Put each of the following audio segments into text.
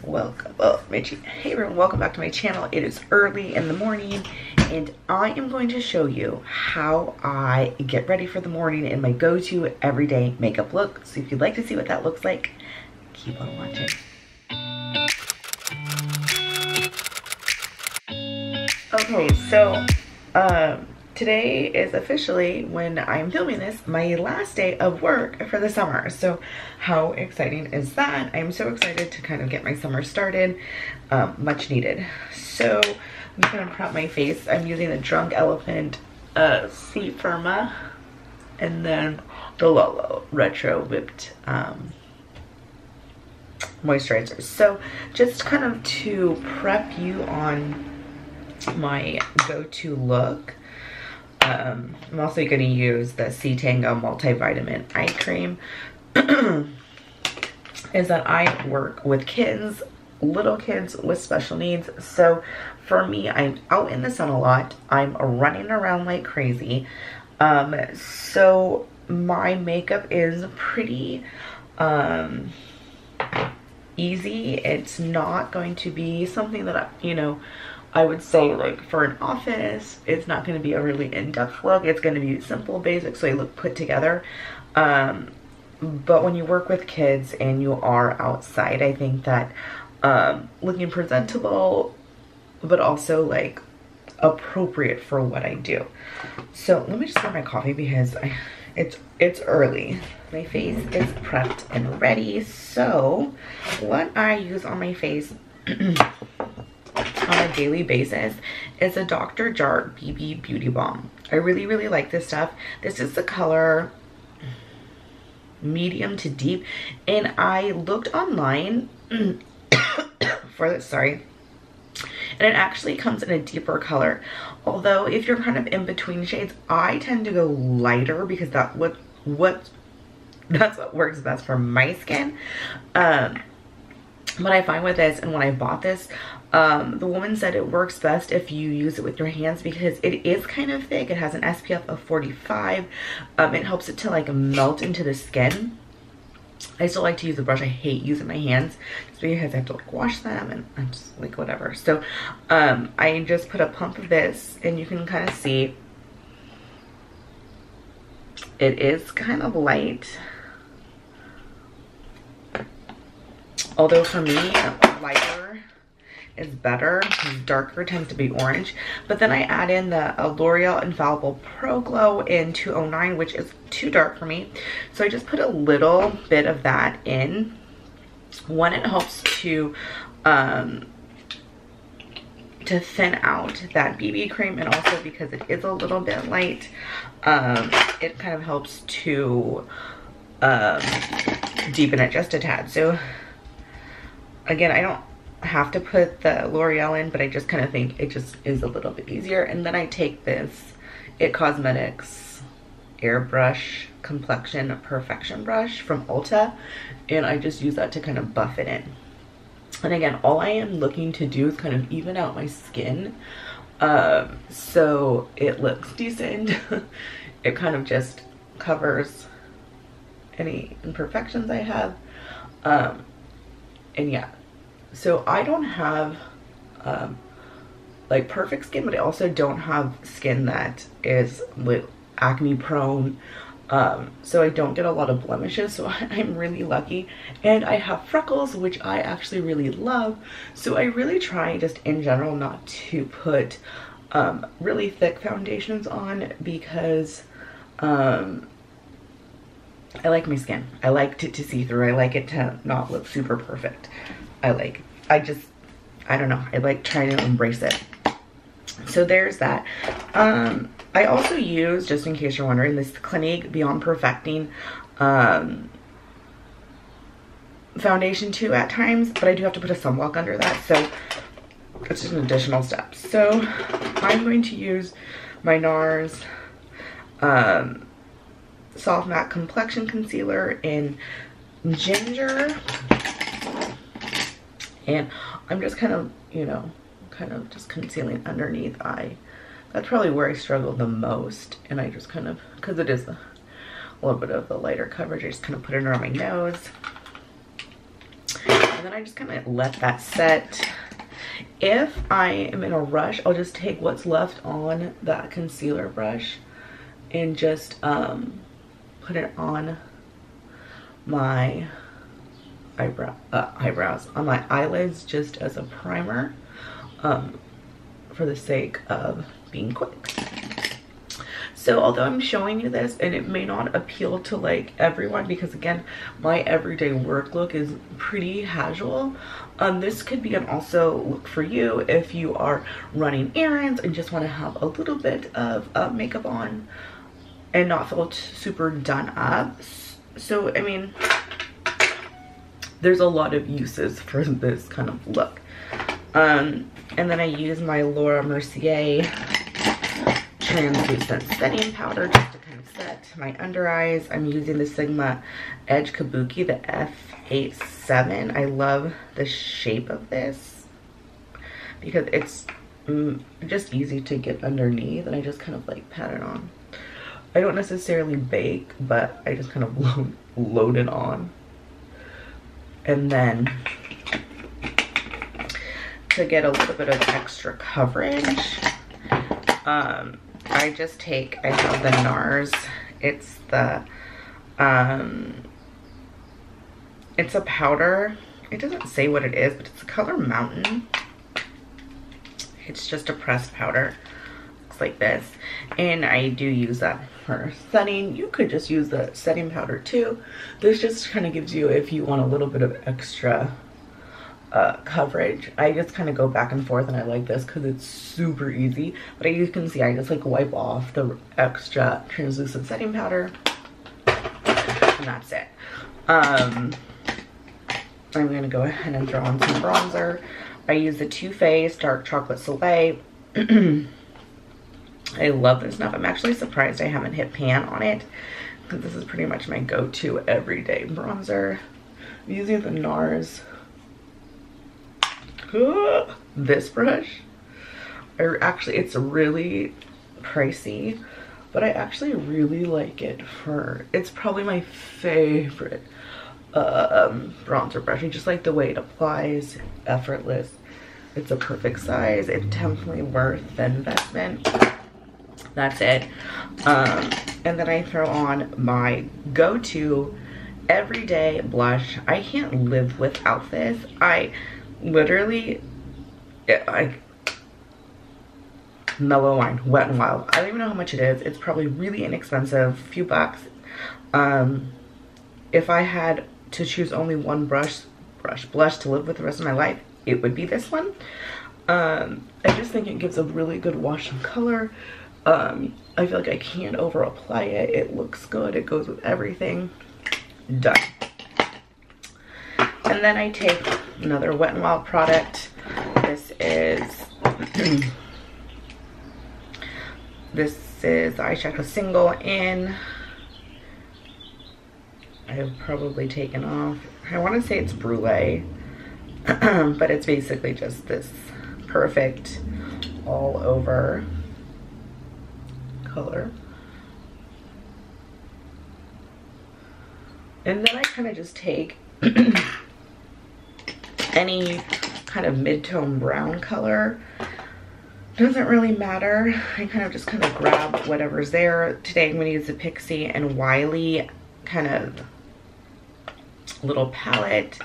Hey everyone, welcome back to my channel. It is early in the morning and I am going to show you how I get ready for the morning in my go-to everyday makeup look. So if you'd like to see what that looks like, keep on watching. Okay, so today is officially, when I'm filming this, my last day of work for the summer. So how exciting is that? I'm so excited to kind of get my summer started. Much needed. So I'm just gonna prep my face. I'm using the Drunk Elephant C Firma and then the Lolo Retro Whipped moisturizer. So just kind of to prep you on my go-to look. I'm also going to use the C Tango multivitamin eye cream. Is that I work with kids, little kids with special needs. So for me, I'm out in the sun a lot. I'm running around like crazy. So my makeup is pretty easy. It's not going to be something that I would say, like, for an office, it's not going to be a really in-depth look. It's going to be simple, basic, so you look put together. But when you work with kids and you are outside, I think that looking presentable, but also like appropriate for what I do. So let me just get my coffee because it's early. My face is prepped and ready. So what I use on my face on a daily basis is a Dr. Jart BB Beauty Balm. I really like this stuff. This is the color medium to deep, and I looked online for this, sorry, and it actually comes in a deeper color. Although if you're kind of in between shades, I tend to go lighter because that's what works best for my skin. But I find with this, and when I bought this, the woman said it works best if you use it with your hands because it is kind of thick. It has an SPF of 45. It helps it to like melt into the skin. I still like to use a brush. I hate using my hands just because I have to like wash them, and I'm just like whatever. So I just put a pump of this, and you can kind of see it is kind of light. Although for me, lighter is better. Darker tends to be orange. But then I add in the L'Oreal Infallible Pro Glow in 209, which is too dark for me. So I just put a little bit of that in. One, it helps to thin out that BB cream, and also because it is a little bit light, it kind of helps to deepen it just a tad. So again, I don't have to put the L'Oreal in, but I just kind of think it just is a little bit easier. And then I take this It Cosmetics Airbrush Complexion Perfection Brush from Ulta, and I just use that to kind of buff it in. And again, all I am looking to do is kind of even out my skin, so it looks decent. It kind of just covers any imperfections I have. And yeah, so I don't have like perfect skin, but I also don't have skin that is like acne prone. So I don't get a lot of blemishes, so I'm really lucky. And I have freckles, which I actually really love. So I really try just in general not to put really thick foundations on because I like my skin. I like it to see through. I like it to not look super perfect. I don't know. I like trying to embrace it. So there's that. I also use, just in case you're wondering, this Clinique Beyond Perfecting foundation too at times, but I do have to put a sunblock under that, so it's just an additional step. So I'm going to use my NARS Soft Matte Complexion Concealer in Ginger, and I'm just kind of, kind of just concealing underneath eye. That's probably where I struggle the most, and I just kind of, because it is a little bit of the lighter coverage, I just kind of put it around my nose. And then I just kind of let that set. If I am in a rush, I'll just take what's left on that concealer brush and just put it on my eyebrows, on my eyelids, just as a primer, for the sake of being quick. So although I'm showing you this and it may not appeal to like everyone, because again, my everyday work look is pretty casual, this could be an also look for you if you are running errands and just want to have a little bit of makeup on and not feel super done up. So I mean, there's a lot of uses for this kind of look. And then I use my Laura Mercier translucent setting powder just to kind of set my under eyes. I'm using the Sigma Edge Kabuki, the F87. I love the shape of this because it's just easy to get underneath, and I just kind of like pat it on. I don't necessarily bake, but I just kind of load it on. And then to get a little bit of extra coverage, I just take, I have the NARS, it's the, it's a powder, it doesn't say what it is, but it's the color Mountain. It's just a pressed powder, looks like this, and I do use that for setting. You could just use the setting powder too. This just kind of gives you, if you want a little bit of extra coverage. I just kind of go back and forth, and I like this because it's super easy. But you can see I just like wipe off the extra translucent setting powder, and that's it. I'm gonna go ahead and throw on some bronzer. I use the Too Faced Dark Chocolate Soleil. I love this stuff. I'm actually surprised I haven't hit pan on it, because this is pretty much my go-to everyday bronzer. I'm using the NARS. This brush, it's really pricey, but I actually really like it for, it's probably my favorite bronzer brush. I just like the way it applies, effortless. It's a perfect size. It's definitely worth the investment. That's it. And then I throw on my go-to everyday blush. I can't live without this. I literally, Mellow Wine, Wet n Wild. I don't even know how much it is. It's probably really inexpensive, a few bucks. If I had to choose only one blush to live with the rest of my life, it would be this one. I just think it gives a really good wash of color. I feel like I can't over apply it. It looks good. It goes with everything. Done. And then I take another Wet n Wild product. This is this is the eyeshadow Single in. I have probably taken off, I want to say it's Brulee, but it's basically just this perfect all over color. And then I kind of just take any kind of mid-tone brown color. Doesn't really matter. I just kind of grab whatever's there. Today I'm going to use the Pixie and Wiley kind of little palette.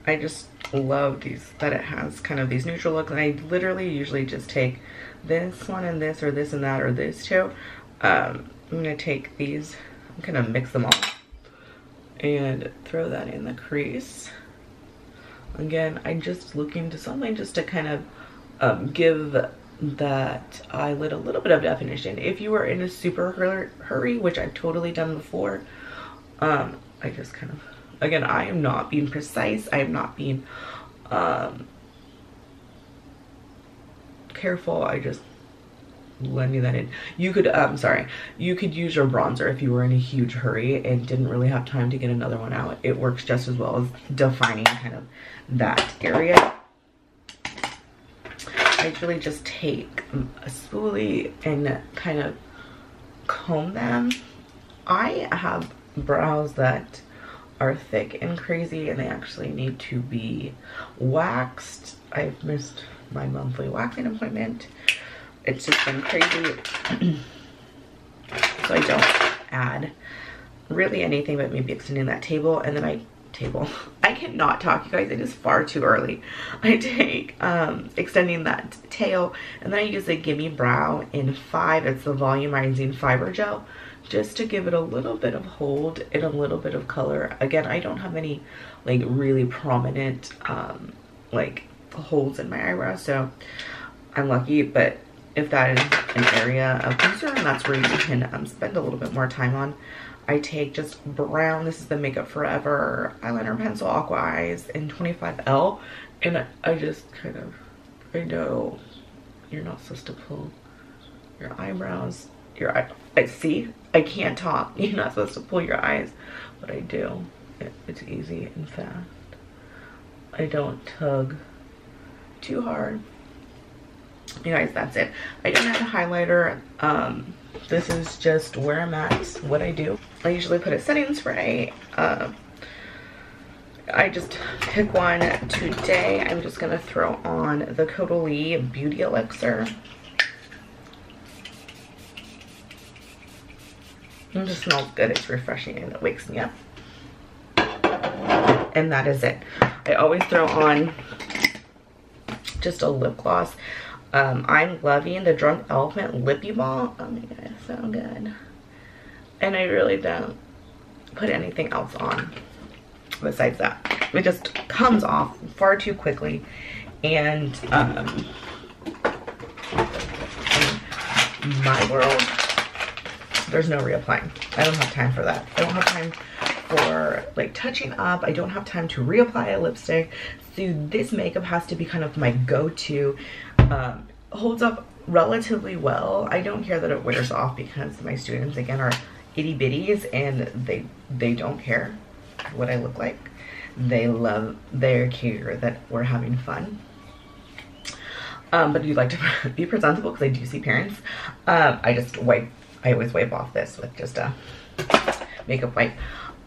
I just love that it has kind of these neutral looks, and I literally usually just take this one and this, or this and that, or this two. I'm going to take these, I'm going to mix them all and throw that in the crease. Again, I'm just looking to something just to kind of give that eyelid a little bit of definition. If you are in a super hurry, which I've totally done before, I just kind of, again, I am not being precise. I am not being careful. I just blending that in. You could, you could use your bronzer if you were in a huge hurry and didn't really have time to get another one out. It works just as well as defining kind of that area. I usually just take a spoolie and kind of comb them. I have brows that are thick and crazy and they actually need to be waxed. I've missed my monthly waxing appointment. It's just been crazy. So I don't add really anything but maybe extending that table, and then I cannot talk, you guys, it is far too early. I take extending that tail, and then I use the Gimme Brow in 5. It's the volumizing fiber gel, just to give it a little bit of hold and a little bit of color. Again, I don't have any like really prominent like holes in my eyebrows, so I'm lucky. But if that is an area of concern, that's where you can spend a little bit more time on. I take just brown, this is the Makeup Forever eyeliner pencil, Aqua Eyes in 25L, and I just kind of, I know you're not supposed to pull your eyebrows, I see, I can't talk, you're not supposed to pull your eyes, but I do. It's easy and fast. I don't tug too hard. You guys, that's it. I don't have a highlighter. This is just where I'm at, what I do. I usually put a setting spray. I just pick one. Today I'm just gonna throw on the Caudalie Beauty Elixir. It just smells good, it's refreshing, and it wakes me up. And that is it. I always throw on just a lip gloss. I'm loving the Drunk Elephant Lippy Balm. Oh my god, it's so good. And I really don't put anything else on besides that. It just comes off far too quickly. And in my world, there's no reapplying. I don't have time for that. I don't have time for like touching up. I don't have time to reapply a lipstick. So this makeup has to be kind of my go-to. Holds up relatively well. I don't care that it wears off because my students, again, are itty bitties and they don't care what I look like. They care that we're having fun. But you like to be presentable, because I do see parents. I always wipe off this with just a makeup wipe.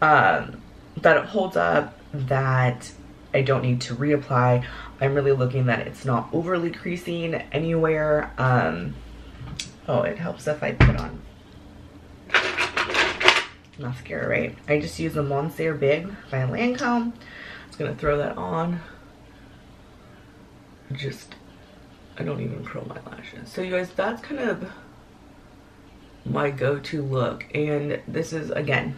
That it holds up, that I don't need to reapply. I'm really looking that it's not overly creasing anywhere. Oh, it helps if I put on mascara, right? I just use the Monsieur Big by Lancome. Just gonna throw that on. I don't even curl my lashes. So you guys, that's kind of my go-to look. And this is, again,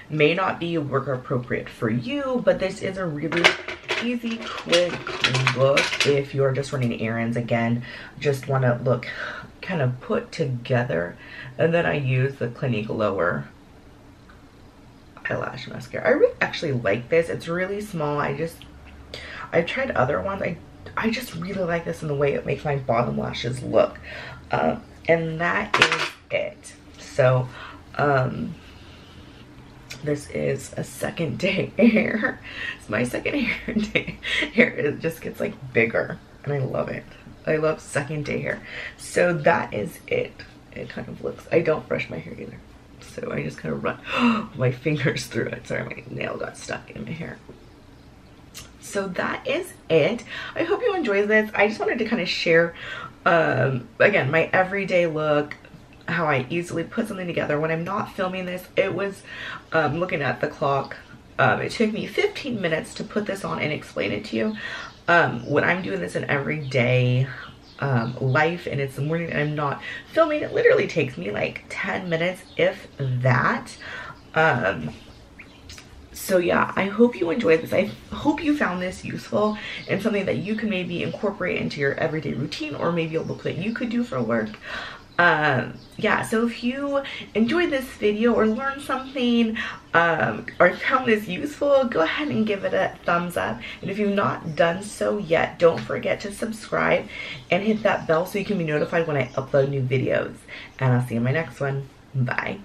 may not be work appropriate for you, but this is a really easy, quick look if you're just running errands. Again, just want to look kind of put together. And then I use the Clinique Lower eyelash mascara. I really actually like this. It's really small. I've tried other ones. I just really like this in the way it makes my bottom lashes look. And that is it. So this is a second day hair. It's my second hair day. Hair, it just gets like bigger and I love it. I love second day hair. So that is it. It kind of looks, I don't brush my hair either. So I just kind of run my fingers through it. Sorry, my nail got stuck in my hair. So that is it. I hope you enjoyed this. I just wanted to kind of share, again, my everyday look, how I easily put something together. When I'm not filming this, it was, looking at the clock, it took me 15 minutes to put this on and explain it to you. When I'm doing this in everyday life and it's the morning and I'm not filming, it literally takes me like 10 minutes, if that. So yeah, I hope you enjoyed this. I hope you found this useful and something that you can maybe incorporate into your everyday routine, or maybe a look that you could do for work. Yeah, so if you enjoyed this video or learned something, or found this useful, go ahead and give it a thumbs up. And if you've not done so yet, don't forget to subscribe and hit that bell so you can be notified when I upload new videos. And I'll see you in my next one. Bye.